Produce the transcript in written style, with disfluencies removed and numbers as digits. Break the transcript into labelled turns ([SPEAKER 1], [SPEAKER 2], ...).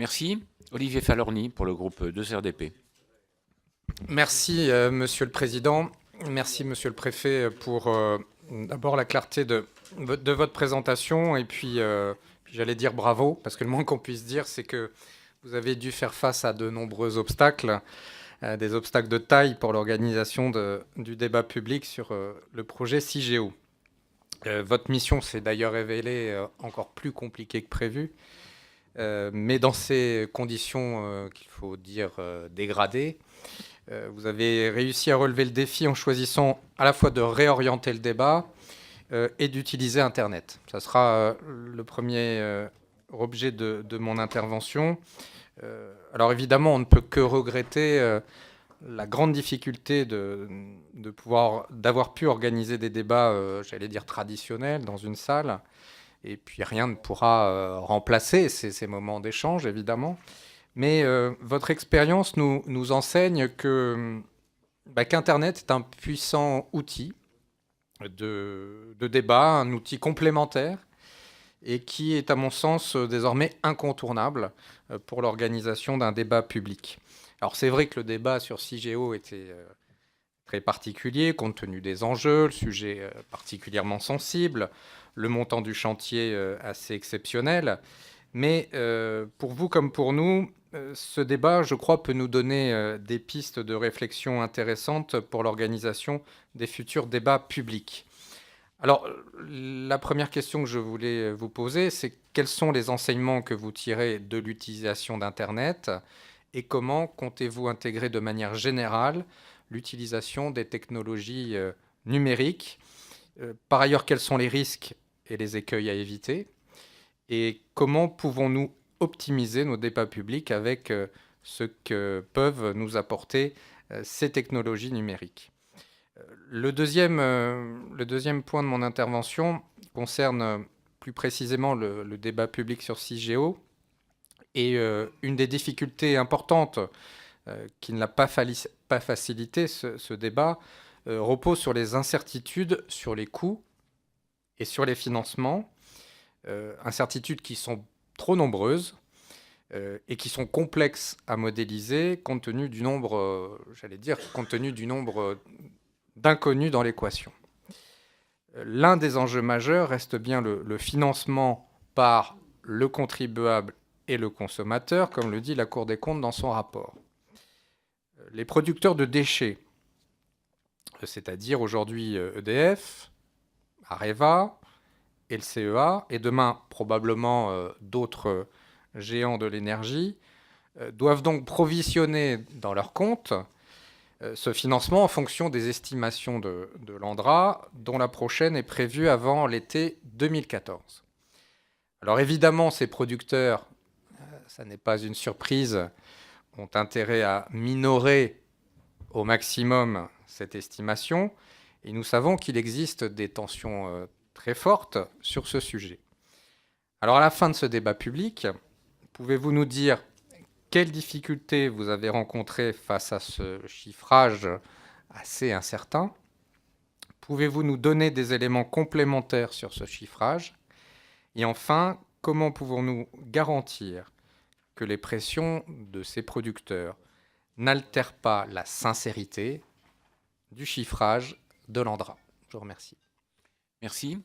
[SPEAKER 1] Merci. Olivier Falorni pour le groupe 2RDP.
[SPEAKER 2] Merci, Monsieur le Président. Merci, Monsieur le Préfet, pour d'abord la clarté de votre présentation. Et puis j'allais dire bravo, parce que le moins qu'on puisse dire, c'est que vous avez dû faire face à de nombreux obstacles, des obstacles de taille pour l'organisation du débat public sur le projet CIGEO. Votre mission s'est d'ailleurs révélée encore plus compliquée que prévu, mais dans ces conditions qu'il faut dire dégradées, vous avez réussi à relever le défi en choisissant à la fois de réorienter le débat et d'utiliser Internet. Ça sera le premier objet de mon intervention. Alors évidemment, on ne peut que regretter la grande difficulté d'avoir pu organiser des débats, j'allais dire traditionnels, dans une salle. Et puis rien ne pourra remplacer ces moments d'échange, évidemment. Mais votre expérience nous enseigne qu'Internet est un puissant outil de débat, un outil complémentaire, et qui est, à mon sens, désormais incontournable pour l'organisation d'un débat public. Alors c'est vrai que le débat sur CIGEO était très particulier, compte tenu des enjeux, le sujet particulièrement sensible, le montant du chantier assez exceptionnel. Mais pour vous comme pour nous, ce débat, je crois, peut nous donner des pistes de réflexion intéressantes pour l'organisation des futurs débats publics. Alors, la première question que je voulais vous poser, c'est quels sont les enseignements que vous tirez de l'utilisation d'Internet et comment comptez-vous intégrer de manière générale l'utilisation des technologies numériques? Par ailleurs, quels sont les risques et les écueils à éviter? Et comment pouvons-nous optimiser nos débats publics avec ce que peuvent nous apporter ces technologies numériques? Le deuxième point de mon intervention concerne plus précisément le débat public sur CIGEO. Et une des difficultés importantes qui ne l'a pas facilité, ce débat, repose sur les incertitudes sur les coûts et sur les financements. Incertitudes qui sont trop nombreuses et qui sont complexes à modéliser compte tenu du nombre, d'inconnus dans l'équation. L'un des enjeux majeurs reste bien le financement par le contribuable et le consommateur, comme le dit la Cour des comptes dans son rapport. Les producteurs de déchets, c'est-à-dire aujourd'hui EDF, Areva, et le CEA, et demain probablement d'autres géants de l'énergie, doivent donc provisionner dans leur compte ce financement en fonction des estimations de l'ANDRA, dont la prochaine est prévue avant l'été 2014. Alors évidemment, ces producteurs, ça n'est pas une surprise, ont intérêt à minorer au maximum cette estimation, et nous savons qu'il existe des tensions très forte sur ce sujet. Alors à la fin de ce débat public, pouvez-vous nous dire quelles difficultés vous avez rencontrées face à ce chiffrage assez incertain? Pouvez-vous nous donner des éléments complémentaires sur ce chiffrage? Et enfin, comment pouvons-nous garantir que les pressions de ces producteurs n'altèrent pas la sincérité du chiffrage de l'ANDRA? Je vous remercie.
[SPEAKER 1] Merci.